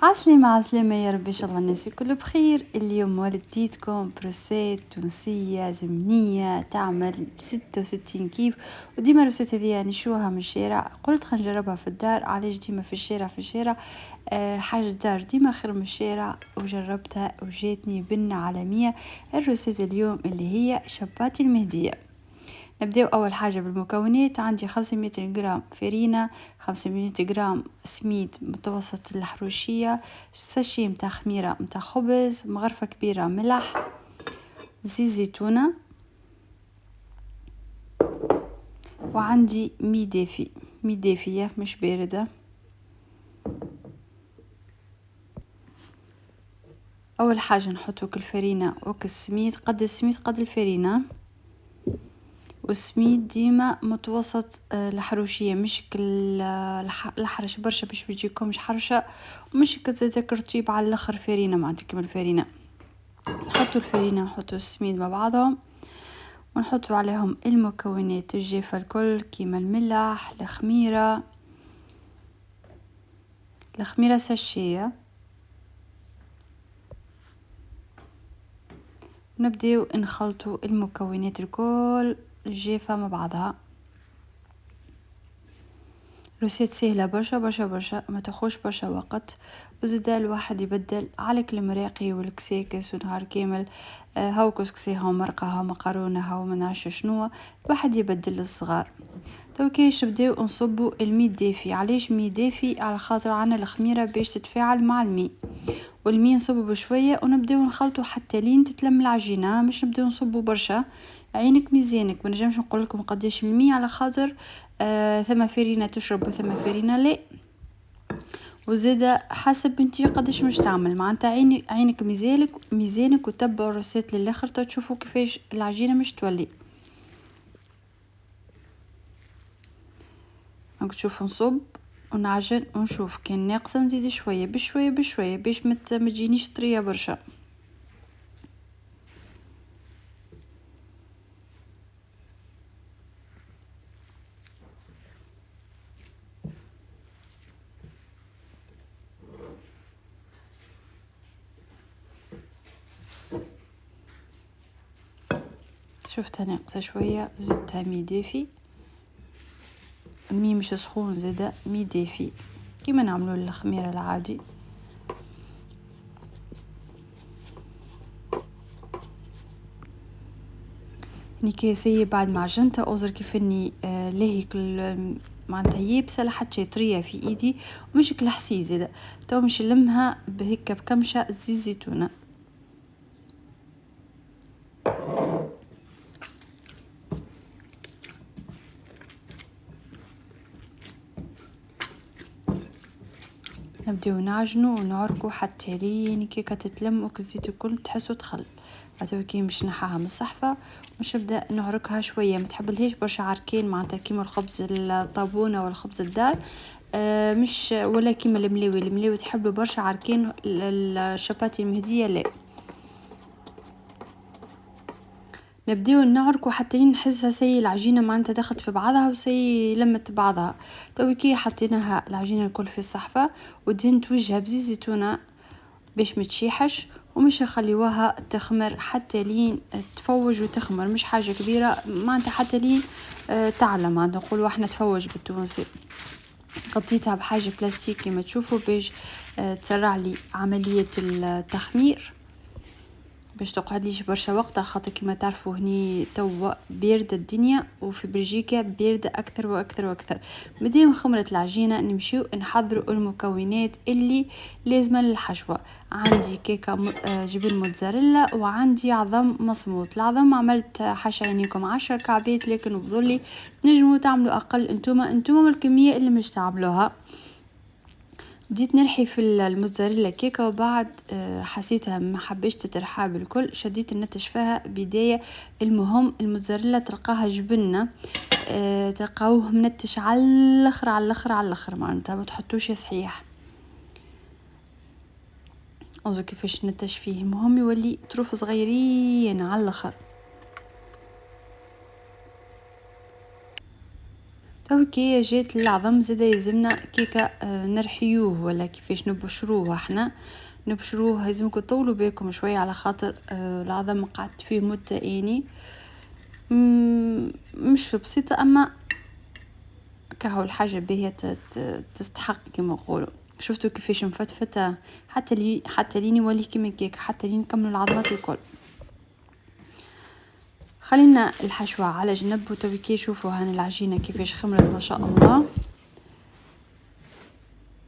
عسلامة يا رب، إن شاء الله الناس الكل بخير. اليوم ولديتكم بروسيت تونسية زمنية تعمل 66 كيف، وديما الروسيت هذيا نشوها من الشارع. قلت خلينا نجربها في الدار، علاش ديما في الشارع حاجة الدار ديما خير من الشارع. وجربتها وجاتني بنة عالمية. الروسيت اليوم اللي هي شباتي المهدية. نبداو اول حاجه بالمكونات. عندي 500 جرام فرينه، 500 جرام سميد متوسط الحروشيه، ساشي متاع خميره متاع خبز، مغرفه كبيره ملح، زيت زيتونه، وعندي مي دافيه مش بارده. اول حاجه نحط وك الفرينه وك السميد، قد السميد قد الفرينه، والسميد ديما متوسط الحروشية، مش الحرش برشا باش بيجيكمش حرشة، ومش كتذكر طيب على الاخر فرينة معناتها كيما الفرينة. نحطوا الفرينة نحطوا السميد مع بعضهم، ونحطوا عليهم المكونات الجافة الكل كيما الملح، الخميرة ساشية. نبداو نخلطوا المكونات الكل الجافة مع بعضها. روسيت سهلة برشا برشا برشا، ما تاخوش برشا وقت. وزدا الواحد يبدل على كل مراقي والكساكس ونهار كامل. هاو كسكسي هاو مرقة هاو مقارونة هاو منعرفش شنو، الواحد يبدل للصغار. تو كيش بداو نصبوا المي دافي. علاش مي دافي؟ على خاطر عنا الخميرة باش تتفاعل مع المي، والمي نصبوا بشوية ونبداو نخلطوا حتى لين تتلم العجينة. مش نبداو نصبوا برشا، عينك ميزانك. ما نجمش نقول لكم قداش المي على خاطر ثم فرينة تشرب وثم فرينة لا. وزادة حسب انتي قداش مش تعمل معناتها، عينك ميزانك وتبعوا الروسيت للاخر تشوفوا كيفاش العجينة مش تولي. دونك تشوف نصب ونعجن ونشوف كان ناقصه نزيد شويه بشويه بشويه باش ما تجينيش طريه برشا. شفتها ناقصه شويه زدتها مي دافي. المي مش سخون، زاده مي دافي كيما نعملوا الخميره العادي. نكاسية بعد ما عجنتها اوزر كيف اني لاهي كل معناتها يابسه لحتى طريه في ايدي ومش كل حسي زاده. تو مش نلمها بهيك بكمشه زيت زيتونه. نبداو نعجنوا ونعركوا حتى لين كي كتتلم وكالزيت الكل تحسوا تخل. هذا كي مش نحاها من الصحفه، مش نبدا نعركها شويه. ما تحبلهاش برشا عركين معناتها كيما الخبز الطابونه والخبز الدار. مش ولا كيما الملاوي تحبوا برشا عركين. الشباتي المهديه لا. نبداو نعركوا حتى نحسها سي العجينه معناتها دخلت في بعضها وسي لمت بعضها. تو كي حطيناها العجينه الكل في الصحفه ودهنت وجهها بزيت زيتونه باش متشيحش، ومش نخليوها تخمر حتى لين تفوج وتخمر. مش حاجه كبيره معناتها حتى لين تعلى معناتها نقولوا احنا تفوج بالتونسي. غطيتها بحاجه بلاستيك كما تشوفوا باش تسرع لي عمليه التخمير، باش تقعدليش برشا وقت. خاطر كما تعرفوا هني توا باردة الدنيا، وفي بلجيكا باردة اكثر واكثر واكثر. مادام خمرت العجينة نمشيو نحضروا المكونات اللي لازمة للحشوة. عندي كيكة جبن موتزاريلا، وعندي عظم مصموط. العظم عملت حاشا عينيكم 10 كعبات، لكن بظلي نجموا تعملوا اقل انتوما والكمية اللي مش تعملوها. بديت نرحي في الموتزاريلا كيكه، وبعد حسيتها ما حبيش تترحى بالكل، شديت النتش فيها بدايه. المهم الموتزاريلا تلقاها جبنه، تلقاوه منتش على الاخر على الاخر على الاخر معناتها ما تحطوش صحيح. انظر كيفاش نتش فيه، المهم يولي طروف صغيرين على الاخر. تو كي جات العظم زادا يلزمنا كيكا نرحيوه ولا كيفاش نبشروه. احنا نبشروه لازمكم تطولوا بالكم شويه على خاطر العظم قعدت فيه مدة اني مش بسيطة، اما كهو الحاجة باهية تستحق كما نقولوا. شفتوا كيفاش مفتفتة حتى لين يولي كيما كيك، حتى لين نكملوا العظمات الكل. خلينا الحشوة على جنب وتوكي شوفوا هان العجينة كيفاش خمرت ما شاء الله.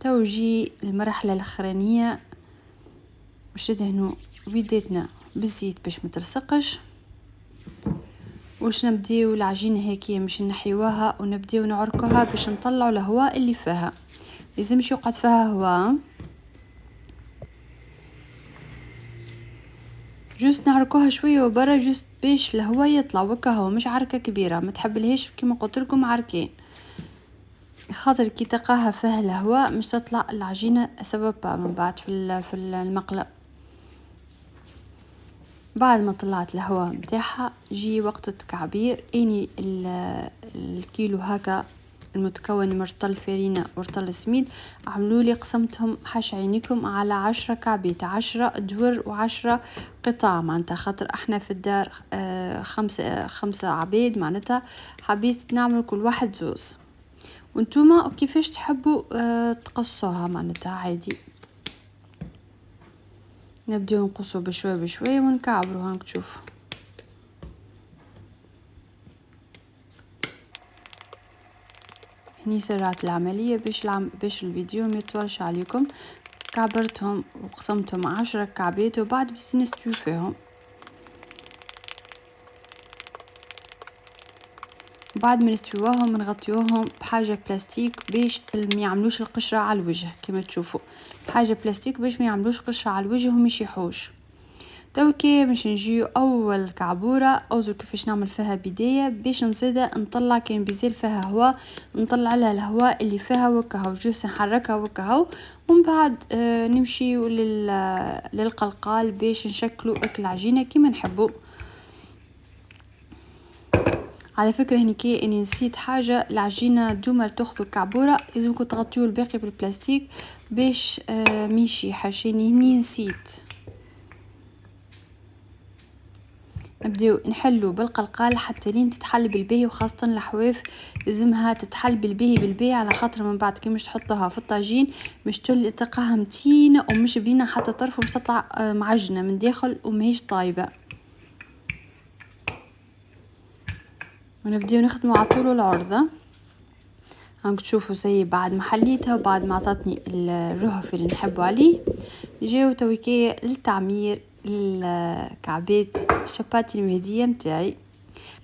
توجي المرحلة الاخرانية باش ندهنوا بيداتنا بالزيت باش ما تلصقش، واش نبداو العجينة هيك مش نحيوها ونبداو نعركوها باش نطلعوا الهواء اللي فيها. لازمش يقعد فيها هواء، جوست نعركوها شويه وبرا جوست باش الهواء يطلع وكهو، مش عركه كبيره، ما تحبلهاش كيما قلت لكم عركين، خاطر كي تلقاها فيها الهواء مش تطلع العجينه سبب من بعد في المقله. بعد ما طلعت الهواء متاعها جي وقت التكعبير. اني الكيلو هكا المتكون من رطل فرينة ورطل سميد عملوا لي قسمتهم حش عينيكم على 10 كعبيت، 10 دور و10 قطع معناتها، خاطر احنا في الدار خمسة عبيد معناتها حبيت نعمل كل واحد زوز، وانتوما كيفاش تحبوا تقصوها معناتها عادي. نبداو نقصوا بشوي بشوي ونكعبروا هانك تشوفوا. هني سرعت العملية باش الفيديو ما يطولش عليكم. كعبرتهم وقسمتهم 10 كعبات وبعد باش نستوي فيهم. بعد ما نستويوهم نغطيوهم بحاجة بلاستيك باش ما يعملوش القشرة على الوجه كما تشوفوا، حاجة بلاستيك باش ما يعملوش قشرة على الوجه وما يشيحوش. توكي باش نجيو اول كعبوره اوزو كيفاش نعمل فيها بدايه باش نزيد نطلع كان بيزيل فيها هواء، نطلع لها الهواء اللي فيها وكهو جوس نحركها وكهو، ومن بعد نمشيو للقلقال باش نشكلوا اكل عجينه كيما نحبوا. على فكره هنيكي اني نسيت حاجه، العجينه دوما تاخذوا كعبوره لازمكم تغطيو الباقي بالبلاستيك باش ميشي حاشيني هني نسيت. نبداو نحلو بالقلقال حتى لين تتحل بالباهي، وخاصة الحواف لازمها تتحل بالباهي على خاطر من بعد كي مش تحطها في الطاجين مش تلقاها متينة ومش بينا حتى طرف ومش تطلع معجنة من داخل وماهيش طايبة. ونبداو نخدمو على طول العرضة. هانك تشوفوا سي بعد ما حليتها وبعد ما عطتني الرهف اللي نحبو عليه جاو تويكية للتعمير الكعبات شباتي المهدية متاعي.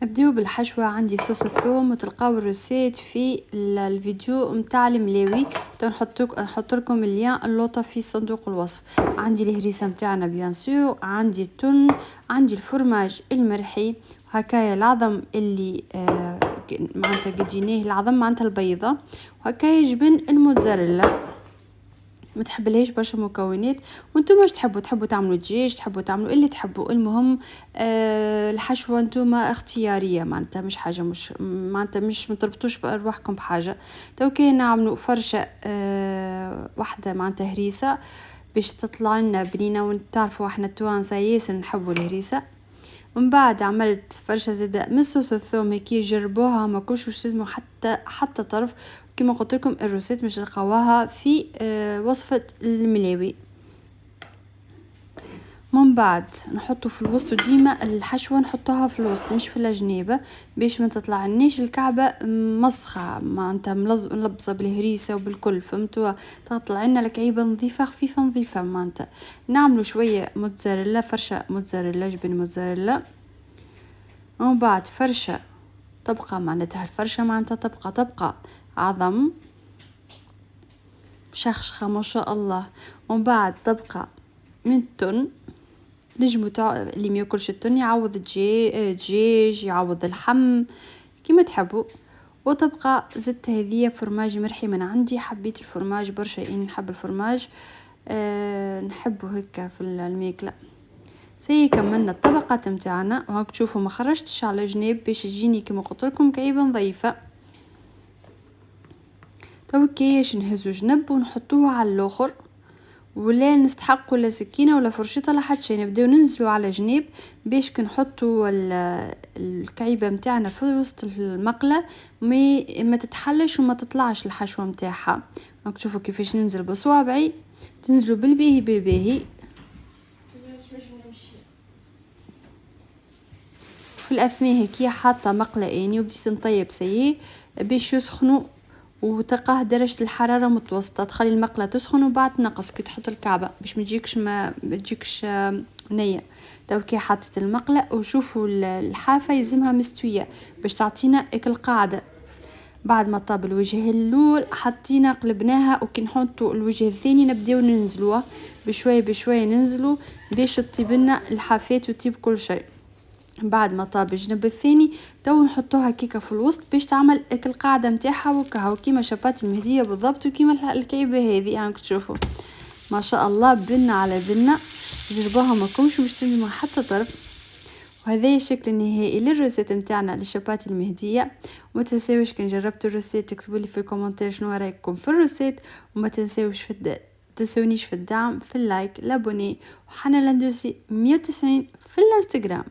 نبداو بالحشوة. عندي صوص الثوم وتلقاو الروسيت في الفيديو متاع الملاوي، نحط لكم اللين اللوطة في صندوق الوصف. عندي الهريسة متاعنا بيان سور، عندي التن، عندي الفرماج المرحي، هكايا العظم اللي معناتها قديناه العظم معناتها البيضة، وهكايا جبن الموتزاريلا. ما تحبلهاش برشا مكونات، وانتم واش تحبوا تعملوا دجاج، تحبوا تعملوا اللي تحبوا، المهم الحشوه انتم اختياريه معناتها مش حاجه معناتها مش متربطوش بارواحكم بحاجه. تو كاين نعملوا فرشه واحده معناتها هريسه باش تطلع لنا بنينه، وتعرفوا احنا التوانسه ياسر نحبوا الهريسه. ومن بعد عملت فرشه زاده من صوص الثوم هيك جربوها ما كلش واش تسموا حتى طرف، كما قلت لكم الروسيت مش تلقاوها في وصفه الملاوي. من بعد نحطه في الوسط، وديما الحشوه نحطها في الوسط مش في الجنيبه باش ما تطلعنيش الكعبه مسخه معناتها ملبسه بالهريسه وبالكل، فهمتوا؟ تطلع لنا الكعيبه نظيفه خفيفه نظيفه معناتها. نعملوا شويه موتزاريلا، فرشه موتزاريلا، جبن موتزاريلا، ومن بعد فرشه طبقه معناتها الفرشه معناتها طبقه عظم شخشخه ما شاء الله، ومن بعد طبقه من التن، نجمو اللي ما ياكلش التن يعوض دجاج يعوض اللحم كيما تحبوا، وتبقى زدت هذه فرماج مرحي من عندي، حبيت الفرماج برشا اني نحب الفرماج نحبه هكا في الماكله. سي كملنا الطبقات متاعنا، وهاك تشوفوا ما خرجتش على جناب باش تجيني كما قلت لكم كعيبه نظيفه. تو كيش نهزو جنب ونحطوه على الاخر، ولا نستحق ولا سكينه ولا فرشيطه لا حتى شي. نبداو ننزلوا على جنيب باش كنحطوا الكعيبه متاعنا في وسط المقله ما تتحلش وما تطلعش الحشوه متاعها. راك تشوفوا كيفاش ننزل بصوابعي، تنزلوا بالباهي بالباهي. في الاثناء هيك حاطه مقله اني وبديت نطيب سيي باش يسخنوا، وتلقاه درجة الحرارة متوسطة، تخلي المقلة تسخن وبعد تنقص كي تحط الكعبة باش ما تجيكش نية. تو كي حطيت المقلة وشوفوا الحافة يلزمها مستوية باش تعطينا القاعدة. بعد ما طاب الوجه الاول حطينا قلبناها، وكي نحطوا الوجه الثاني نبداو ننزلوه بشوية بشوية، ننزلوا باش تطيب لنا الحافات وتطيب كل شيء. بعد ما طاب الجنب الثاني تو نحطوها كيكه في الوسط باش تعمل القاعده نتاعها وكهو كيما شبات المهديه بالضبط، وكيما الكعيبه هذه يعني تشوفوا ما شاء الله بنا على بنا. جربوها ماكمش باش تلموا حتى طرف. وهذا الشكل النهائي للروسيت نتاعنا للشبات المهديه. وما تنساوش كي جربتوا الروسيت تكتبوا لي في الكومنتير شنو رايكم في الروسيت، وما تنساوش تنسونيش في الدعم في اللايك لابوني، وحنا لاندوسي 190 في الانستغرام.